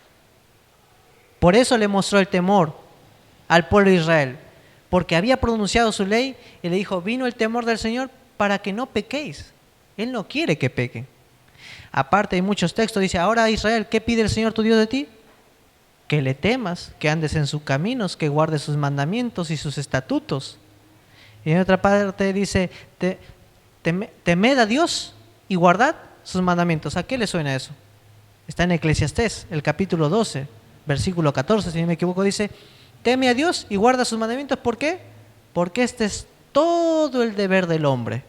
Por eso le mostró el temor al pueblo de Israel, porque había pronunciado su ley y le dijo: vino el temor del Señor para que no pequéis. Él no quiere que pequen. Aparte hay muchos textos, dice: ahora Israel, ¿qué pide el Señor tu Dios de ti? Que le temas, que andes en sus caminos, que guardes sus mandamientos y sus estatutos. Y en otra parte dice: temed a Dios y guardad sus mandamientos. ¿A qué le suena eso? Está en Eclesiastés, el capítulo 12, versículo 14, si no me equivoco, dice: teme a Dios y guarda sus mandamientos. ¿Por qué? Porque este es todo el deber del hombre.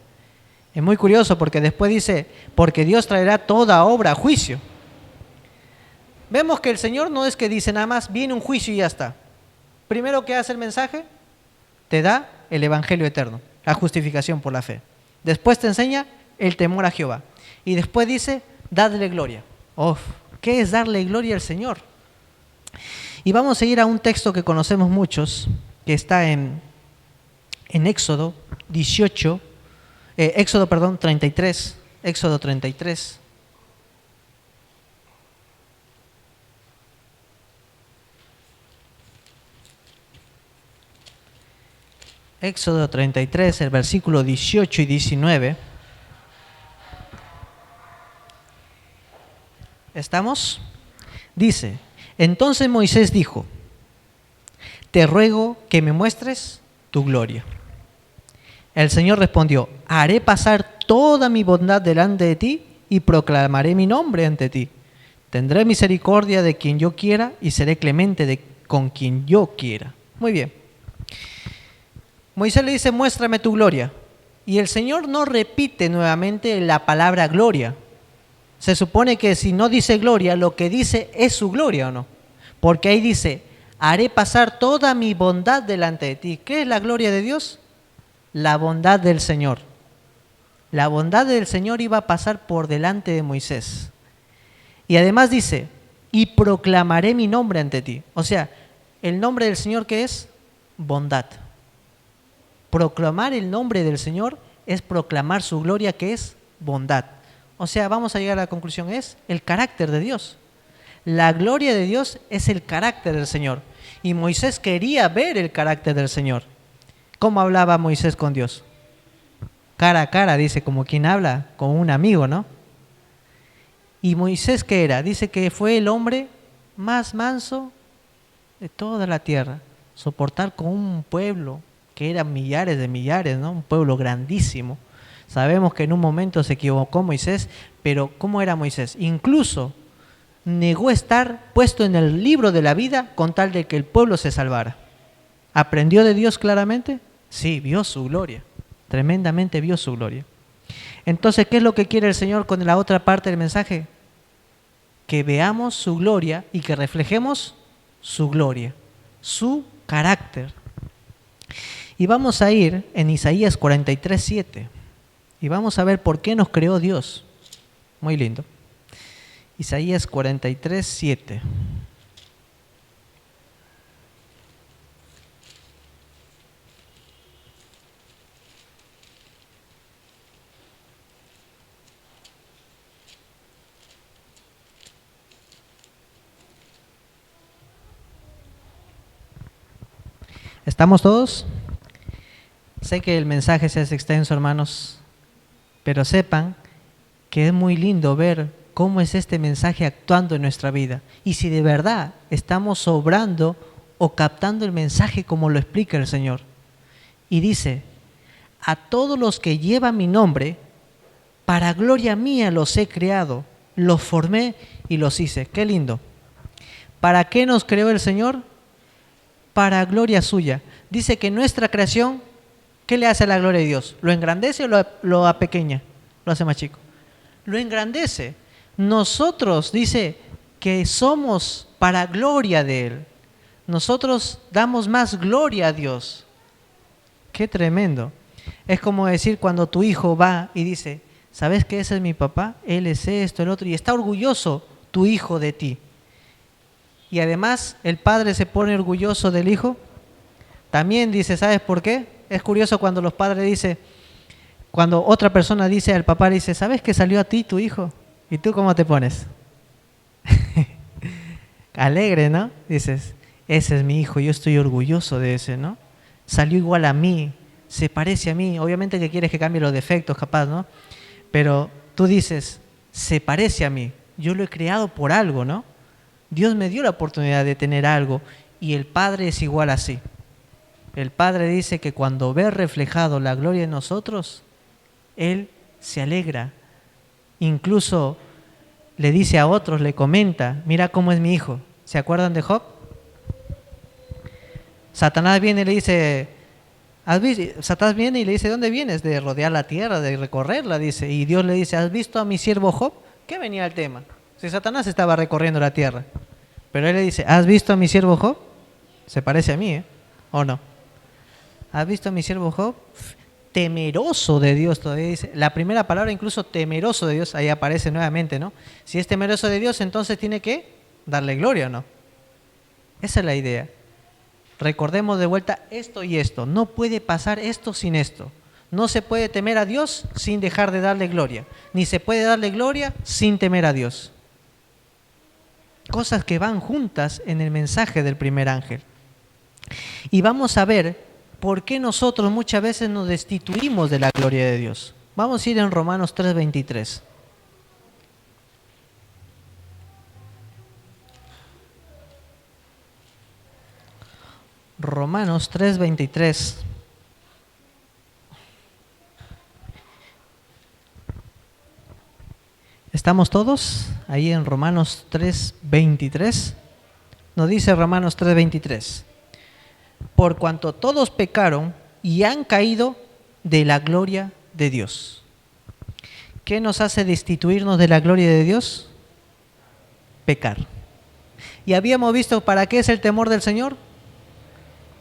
Es muy curioso porque después dice: porque Dios traerá toda obra a juicio. Vemos que el Señor no es que dice nada más, viene un juicio y ya está. Primero, ¿qué hace el mensaje? Te da el evangelio eterno, la justificación por la fe. Después te enseña el temor a Jehová. Y después dice: dadle gloria. ¿Qué es darle gloria al Señor? Y vamos a ir a un texto que conocemos muchos, que está en Éxodo 18, Éxodo 33, Éxodo 33. Éxodo 33, el versículo 18 y 19. ¿Estamos? Dice: entonces Moisés dijo: te ruego que me muestres tu gloria. El Señor respondió: haré pasar toda mi bondad delante de ti y proclamaré mi nombre ante ti. Tendré misericordia de quien yo quiera y seré clemente con quien yo quiera. Muy bien. Moisés le dice: muéstrame tu gloria. Y el Señor no repite nuevamente la palabra gloria. Se supone que si no dice gloria, lo que dice es su gloria, ¿o no? Porque ahí dice: haré pasar toda mi bondad delante de ti. ¿Qué es la gloria de Dios? La bondad del Señor. La bondad del Señor iba a pasar por delante de Moisés. Y además dice: y proclamaré mi nombre ante ti. O sea, el nombre del Señor, ¿qué es? Bondad. Proclamar el nombre del Señor es proclamar su gloria, que es bondad. O sea, vamos a llegar a la conclusión, es el carácter de Dios. La gloria de Dios es el carácter del Señor. Y Moisés quería ver el carácter del Señor. ¿Cómo hablaba Moisés con Dios? Cara a cara, dice, como quien habla con un amigo, ¿no? ¿Y Moisés qué era? Dice que fue el hombre más manso de toda la tierra. Soportar con un pueblo que eran millares de millares, ¿no? Un pueblo grandísimo. Sabemos que en un momento se equivocó Moisés, pero ¿cómo era Moisés? Incluso negó estar puesto en el libro de la vida con tal de que el pueblo se salvara. ¿Aprendió de Dios claramente? Sí, vio su gloria, tremendamente vio su gloria. Entonces, ¿qué es lo que quiere el Señor con la otra parte del mensaje? Que veamos su gloria y que reflejemos su gloria, su carácter. Y vamos a ir en Isaías 43:7 y vamos a ver por qué nos creó Dios. Muy lindo. Isaías 43:7. ¿Estamos todos? Sé que el mensaje se hace extenso, hermanos, pero sepan que es muy lindo ver cómo es este mensaje actuando en nuestra vida. Y si de verdad estamos obrando o captando el mensaje como lo explica el Señor. Y dice, a todos los que llevan mi nombre, para gloria mía los he creado, los formé y los hice. Qué lindo. ¿Para qué nos creó el Señor? Para gloria suya. Dice que nuestra creación, ¿qué le hace a la gloria de Dios? ¿Lo engrandece o lo apequeña? Lo hace más chico. Lo engrandece. Nosotros, dice, que somos para gloria de Él. Nosotros damos más gloria a Dios. Qué tremendo. Es como decir cuando tu hijo va y dice, ¿sabes que ese es mi papá? Él es esto, el otro. Y está orgulloso tu hijo de ti. Y además el padre se pone orgulloso del hijo. También dice, ¿sabes por qué? Es curioso cuando los padres dicen, cuando otra persona dice al papá, dice, ¿sabes que salió a ti tu hijo? ¿Y tú cómo te pones? Alegre, ¿no? Dices, ese es mi hijo, yo estoy orgulloso de ese, ¿no? Salió igual a mí, se parece a mí. Obviamente que quieres que cambie los defectos, capaz, ¿no? Pero tú dices, se parece a mí, yo lo he creado por algo, ¿no? Dios me dio la oportunidad de tener algo y el Padre es igual así. El Padre dice que cuando ve reflejado la gloria en nosotros, Él se alegra. Incluso le dice a otros, le comenta, mira cómo es mi hijo. ¿Se acuerdan de Job? Satanás viene y le dice, Satanás viene y le dice, ¿dónde vienes? De rodear la tierra, de recorrerla, dice. Y Dios le dice, ¿has visto a mi siervo Job? ¿Qué venía el tema? Si Satanás estaba recorriendo la tierra. Pero él le dice, ¿has visto a mi siervo Job? Se parece a mí, ¿o no? ¿Has visto a mi siervo Job? Temeroso de Dios, todavía dice. La primera palabra, incluso temeroso de Dios, ahí aparece nuevamente, ¿no? Si es temeroso de Dios, entonces tiene que darle gloria, ¿o no? Esa es la idea. Recordemos de vuelta esto y esto. No puede pasar esto sin esto. No se puede temer a Dios sin dejar de darle gloria. Ni se puede darle gloria sin temer a Dios. Cosas que van juntas en el mensaje del primer ángel. Y vamos a ver por qué nosotros muchas veces nos destituimos de la gloria de Dios. Vamos a ir en Romanos 3:23. Romanos 3:23. ¿Estamos todos ahí en Romanos 3:23? Nos dice Romanos 3:23. Por cuanto todos pecaron y han caído de la gloria de Dios. ¿Qué nos hace destituirnos de la gloria de Dios? Pecar. Y habíamos visto para qué es el temor del Señor.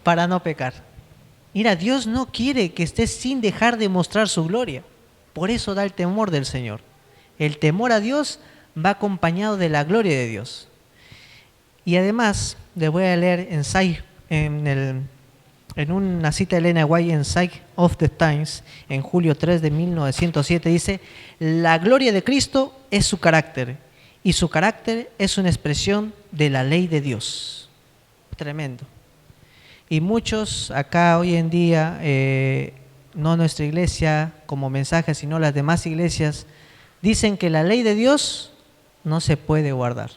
Para no pecar. Mira, Dios no quiere que estés sin dejar de mostrar su gloria. Por eso da el temor del Señor. El temor a Dios va acompañado de la gloria de Dios. Y además, les voy a leer en una cita de Elena White en Sign of the Times, en julio 3 de 1907, dice, la gloria de Cristo es su carácter, y su carácter es una expresión de la ley de Dios. Tremendo. Y muchos acá hoy en día, no nuestra iglesia como mensaje, sino las demás iglesias, dicen que la ley de Dios no se puede guardar.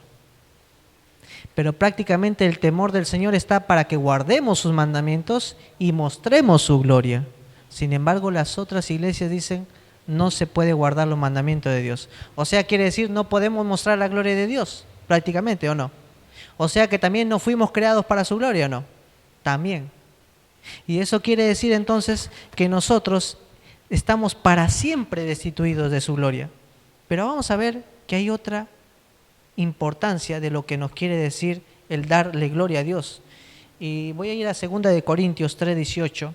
Pero prácticamente el temor del Señor está para que guardemos sus mandamientos y mostremos su gloria. Sin embargo, las otras iglesias dicen no se puede guardar los mandamientos de Dios. O sea, quiere decir no podemos mostrar la gloria de Dios. prácticamente, ¿o no? O sea que también no fuimos creados para su gloria, ¿o no? También. Y eso quiere decir entonces que nosotros estamos para siempre destituidos de su gloria. Pero vamos a ver que hay otra importancia de lo que nos quiere decir el darle gloria a Dios. Y voy a ir a 2 de Corintios 3:18.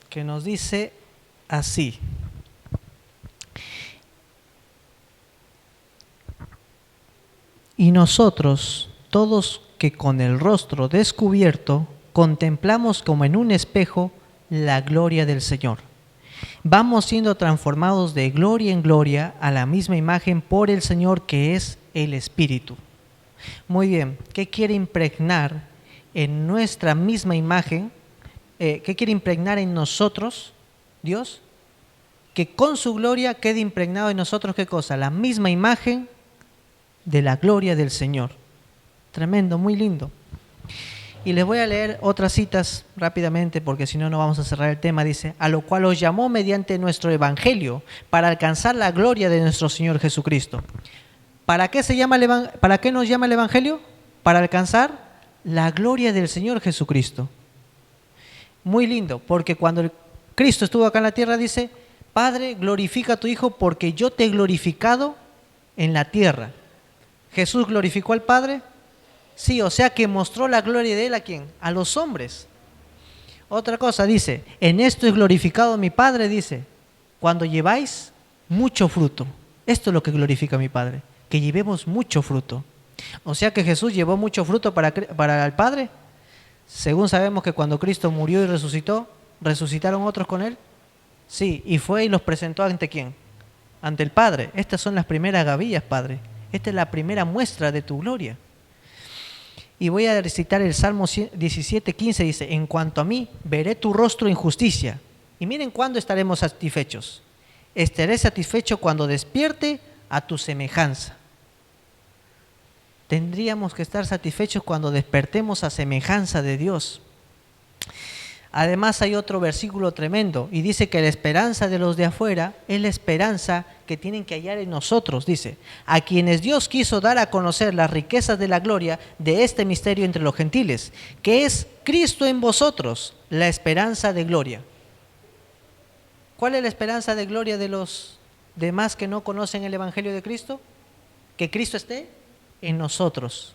Que nos dice así. Y nosotros, todos que con el rostro descubierto, contemplamos como en un espejo la gloria del Señor. Vamos siendo transformados de gloria en gloria a la misma imagen por el Señor, que es el Espíritu. Muy bien, ¿qué quiere impregnar en nuestra misma imagen? ¿Qué quiere impregnar en nosotros Dios? Que con su gloria quede impregnado en nosotros, ¿qué cosa? La misma imagen de la gloria del Señor. Tremendo, muy lindo. Y les voy a leer otras citas rápidamente, porque si no, no vamos a cerrar el tema. Dice, a lo cual os llamó mediante nuestro evangelio, para alcanzar la gloria de nuestro Señor Jesucristo. ¿Para qué nos llama el evangelio? Para alcanzar la gloria del Señor Jesucristo. Muy lindo, porque cuando Cristo estuvo acá en la tierra, dice, Padre, glorifica a tu Hijo, porque yo te he glorificado en la tierra. ¿Jesús glorificó al Padre? Sí, o sea que mostró la gloria de Él ¿a quién? A los hombres. Otra cosa dice, en esto es glorificado mi Padre, dice, cuando lleváis mucho fruto. Esto es lo que glorifica a mi Padre, que llevemos mucho fruto. O sea que Jesús llevó mucho fruto para el Padre. Según sabemos que cuando Cristo murió y resucitó, ¿resucitaron otros con Él? Sí, y fue y los presentó ¿ante quién? Ante el Padre. Estas son las primeras gavillas, Padre. Esta es la primera muestra de tu gloria. Y voy a recitar el Salmo 17:15, dice, en cuanto a mí, veré tu rostro en justicia. Y miren cuándo estaremos satisfechos. Estaré satisfecho cuando despierte a tu semejanza. Tendríamos que estar satisfechos cuando despertemos a semejanza de Dios. Además hay otro versículo tremendo y dice que la esperanza de los de afuera es la esperanza que tienen que hallar en nosotros. Dice, a quienes Dios quiso dar a conocer las riquezas de la gloria de este misterio entre los gentiles, que es Cristo en vosotros, la esperanza de gloria. ¿Cuál es la esperanza de gloria de los demás que no conocen el Evangelio de Cristo? Que Cristo esté en nosotros.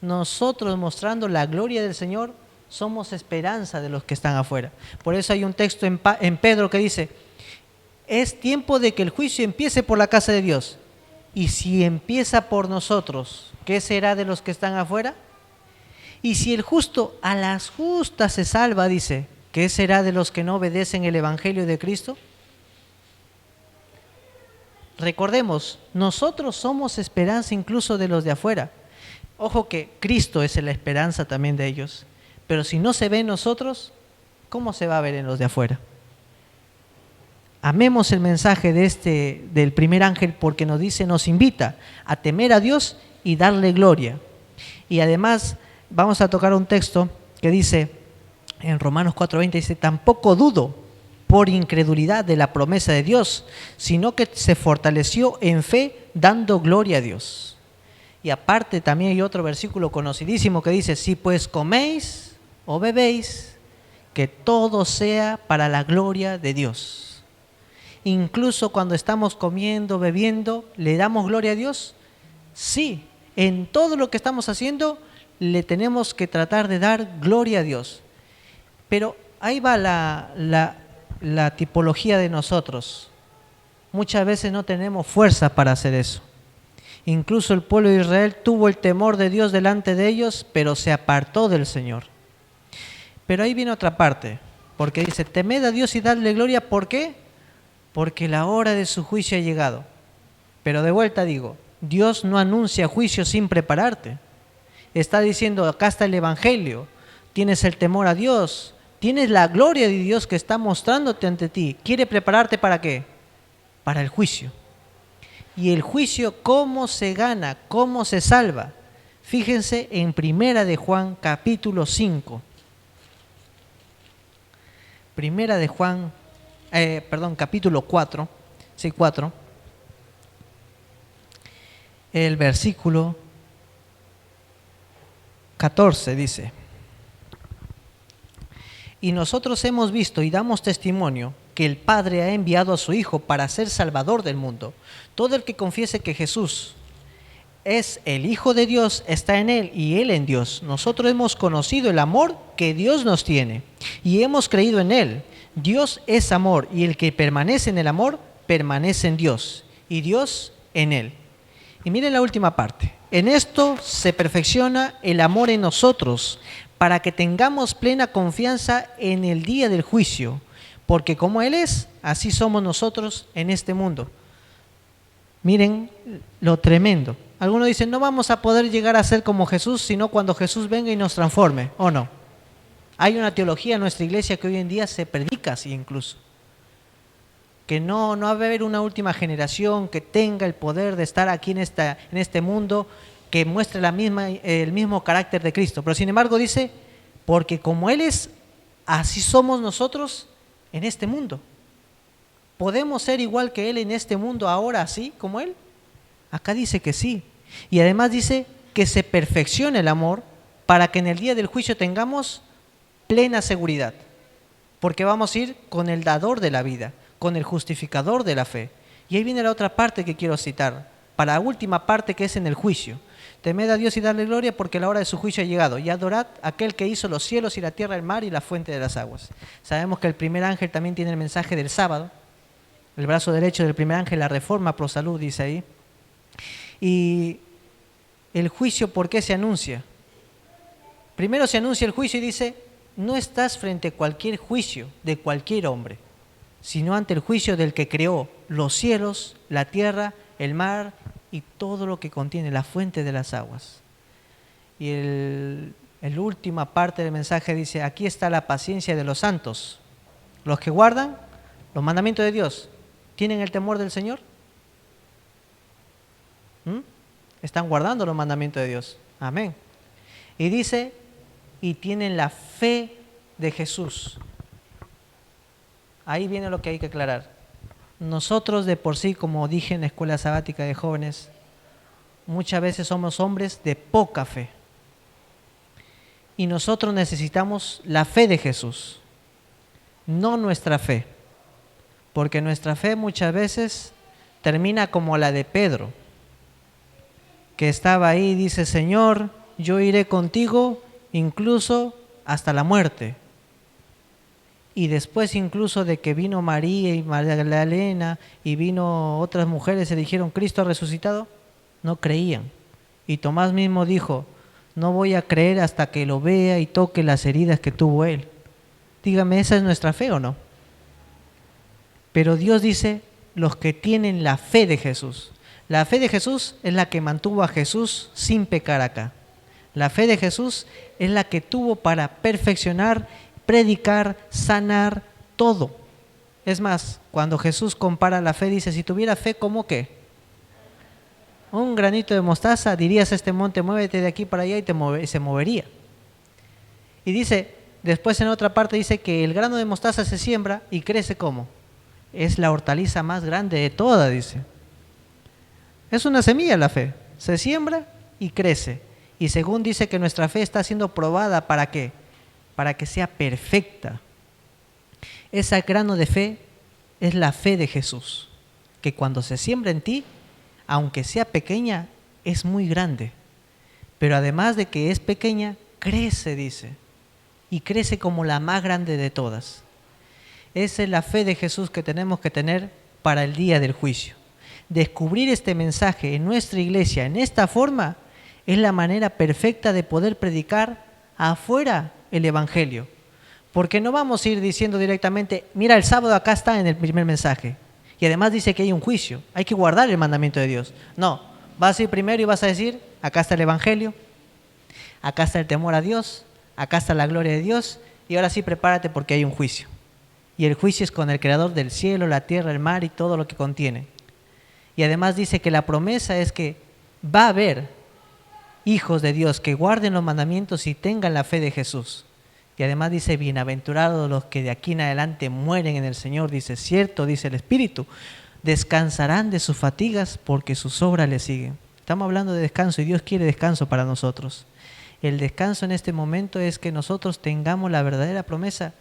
Nosotros mostrando la gloria del Señor somos esperanza de los que están afuera. Por eso hay un texto en Pedro que dice, es tiempo de que el juicio empiece por la casa de Dios. Y si empieza por nosotros, ¿qué será de los que están afuera? Y si el justo a las justas se salva, dice, ¿qué será de los que no obedecen el Evangelio de Cristo? Recordemos, nosotros somos esperanza incluso de los de afuera. Ojo que Cristo es la esperanza también de ellos. Pero si no se ve en nosotros, ¿cómo se va a ver en los de afuera? Amemos el mensaje del primer ángel, porque nos dice, nos invita a temer a Dios y darle gloria. Y además vamos a tocar un texto que dice en Romanos 4:20, dice, tampoco dudo por incredulidad de la promesa de Dios, sino que se fortaleció en fe dando gloria a Dios. Y aparte también hay otro versículo conocidísimo que dice, si pues coméis o bebéis, que todo sea para la gloria de Dios. Incluso cuando estamos comiendo, bebiendo, ¿le damos gloria a Dios? Sí, en todo lo que estamos haciendo le tenemos que tratar de dar gloria a Dios. Pero ahí va la tipología de nosotros. Muchas veces no tenemos fuerza para hacer eso. Incluso el pueblo de Israel tuvo el temor de Dios delante de ellos, pero se apartó del Señor. Pero ahí viene otra parte, porque dice, temed a Dios y dadle gloria, ¿por qué? Porque la hora de su juicio ha llegado. Pero de vuelta digo, Dios no anuncia juicio sin prepararte. Está diciendo, acá está el Evangelio, tienes el temor a Dios, tienes la gloria de Dios que está mostrándote ante ti. ¿Quiere prepararte para qué? Para el juicio. Y el juicio, ¿cómo se gana? ¿Cómo se salva? Fíjense en 1 de Juan capítulo 5. Primera de Juan, capítulo 4, sí, 4, el versículo 14 dice: y nosotros hemos visto y damos testimonio que el Padre ha enviado a su Hijo para ser Salvador del mundo. Todo el que confiese que Jesús es el Hijo de Dios está en Él y Él en Dios. Nosotros hemos conocido el amor que Dios nos tiene y hemos creído en Él. Dios es amor y el que permanece en el amor permanece en Dios y Dios en Él. Y miren la última parte. En esto se perfecciona el amor en nosotros, para que tengamos plena confianza en el día del juicio, porque como Él es, así somos nosotros en este mundo. Miren lo tremendo. Algunos dicen, no vamos a poder llegar a ser como Jesús, sino cuando Jesús venga y nos transforme, ¿o no? Hay una teología en nuestra iglesia que hoy en día se predica así incluso. Que no va a haber una última generación que tenga el poder de estar aquí en este mundo, que muestre el mismo carácter de Cristo. Pero sin embargo dice, porque como Él es, así somos nosotros en este mundo. ¿Podemos ser igual que Él en este mundo ahora, así como Él? Acá dice que sí. Y además dice que se perfeccione el amor para que en el día del juicio tengamos plena seguridad. Porque vamos a ir con el dador de la vida, con el justificador de la fe. Y ahí viene la otra parte que quiero citar, para la última parte, que es en el juicio. Temed a Dios y darle gloria, porque la hora de su juicio ha llegado, y adorad a aquel que hizo los cielos y la tierra, el mar y la fuente de las aguas. Sabemos que el primer ángel también tiene el mensaje del sábado, el brazo derecho del primer ángel, la reforma pro salud, dice ahí. Y el juicio, ¿por qué se anuncia? Primero se anuncia el juicio y dice, no estás frente a cualquier juicio de cualquier hombre, sino ante el juicio del que creó los cielos, la tierra, el mar y todo lo que contiene, la fuente de las aguas. Y la última parte del mensaje dice, aquí está la paciencia de los santos, los que guardan los mandamientos de Dios. ¿Tienen el temor del Señor? Están guardando los mandamientos de Dios. Amén. Y dice, y tienen la fe de Jesús. Ahí viene lo que hay que aclarar. Nosotros de por sí, como dije en la escuela sabática de jóvenes, muchas veces somos hombres de poca fe. Y nosotros necesitamos la fe de Jesús, no nuestra fe. Porque nuestra fe muchas veces termina como la de Pedro, que estaba ahí y dice, Señor, yo iré contigo incluso hasta la muerte. Y después incluso de que vino María y Magdalena y vino otras mujeres y le dijeron, Cristo ha resucitado, no creían. Y Tomás mismo dijo, no voy a creer hasta que lo vea y toque las heridas que tuvo Él. Dígame, ¿esa es nuestra fe o no? Pero Dios dice, los que tienen la fe de Jesús. La fe de Jesús es la que mantuvo a Jesús sin pecar acá. La fe de Jesús es la que tuvo para perfeccionar, predicar, sanar, todo. Es más, cuando Jesús compara la fe, dice, si tuviera fe, ¿cómo qué? Un granito de mostaza, dirías a este monte, muévete de aquí para allá y se movería. Y dice, después en otra parte dice que el grano de mostaza se siembra y crece ¿cómo? Es la hortaliza más grande de todas, dice. Es una semilla la fe, se siembra y crece. Y según dice que nuestra fe está siendo probada, ¿para qué? Para que sea perfecta. Ese grano de fe es la fe de Jesús, que cuando se siembra en ti, aunque sea pequeña, es muy grande. Pero además de que es pequeña, crece, dice, y crece como la más grande de todas. Esa es la fe de Jesús que tenemos que tener para el día del juicio. Descubrir este mensaje en nuestra iglesia en esta forma es la manera perfecta de poder predicar afuera el Evangelio. Porque no vamos a ir diciendo directamente, mira, el sábado acá está en el primer mensaje. Y además dice que hay un juicio, hay que guardar el mandamiento de Dios. No, vas a ir primero y vas a decir, acá está el Evangelio, acá está el temor a Dios, acá está la gloria de Dios, y ahora sí prepárate porque hay un juicio. Y el juicio es con el creador del cielo, la tierra, el mar y todo lo que contiene. Y además dice que la promesa es que va a haber hijos de Dios que guarden los mandamientos y tengan la fe de Jesús. Y Y además dice, bienaventurados los que de aquí en adelante mueren en el Señor. Dice, cierto, dice el Espíritu, descansarán de sus fatigas porque sus obras le siguen. Estamos hablando de descanso y Dios quiere descanso para nosotros. El descanso en este momento es que nosotros tengamos la verdadera promesa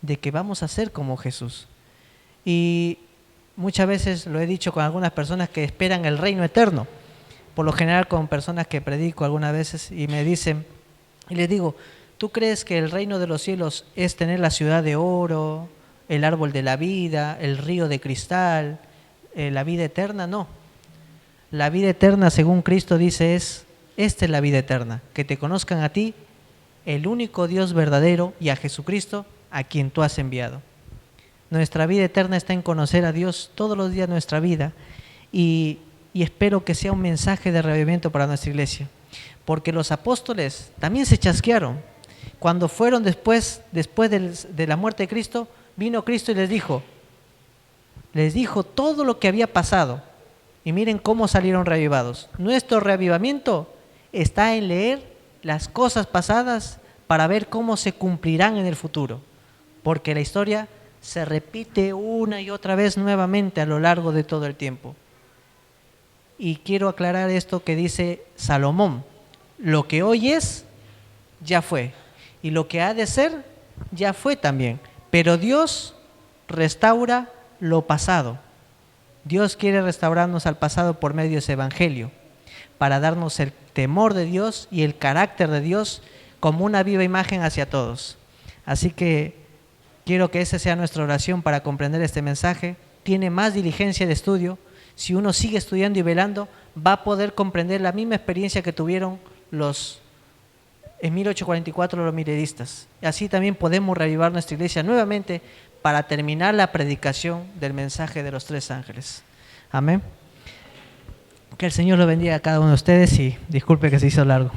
de que vamos a ser como Jesús. Y muchas veces lo he dicho con algunas personas que esperan el reino eterno. Por lo general con personas que predico algunas veces y me dicen, y les digo, ¿tú crees que el reino de los cielos es tener la ciudad de oro, el árbol de la vida, el río de cristal, la vida eterna? No. La vida eterna, según Cristo dice, esta es la vida eterna, que te conozcan a ti, el único Dios verdadero, y a Jesucristo, a quien tú has enviado. Nuestra vida eterna está en conocer a Dios todos los días de nuestra vida y espero que sea un mensaje de revivimiento para nuestra iglesia, porque los apóstoles también se chasquearon. Cuando fueron después de la muerte de Cristo, vino Cristo y les dijo todo lo que había pasado. Y miren cómo salieron reavivados. Nuestro reavivamiento está en leer las cosas pasadas para ver cómo se cumplirán en el futuro. Porque la historia se repite una y otra vez nuevamente a lo largo de todo el tiempo. Y quiero aclarar esto que dice Salomón. Lo que hoy es, ya fue. Y lo que ha de ser, ya fue también. Pero Dios restaura lo pasado. Dios quiere restaurarnos al pasado por medio de ese evangelio, para darnos el temor de Dios y el carácter de Dios como una viva imagen hacia todos. Así que quiero que esa sea nuestra oración para comprender este mensaje. Tiene más diligencia de estudio. Si uno sigue estudiando y velando, va a poder comprender la misma experiencia que tuvieron en 1844 los mileristas. Así también podemos reavivar nuestra iglesia nuevamente para terminar la predicación del mensaje de los 3 ángeles. Amén. Que el Señor lo bendiga a cada uno de ustedes y disculpe que se hizo largo.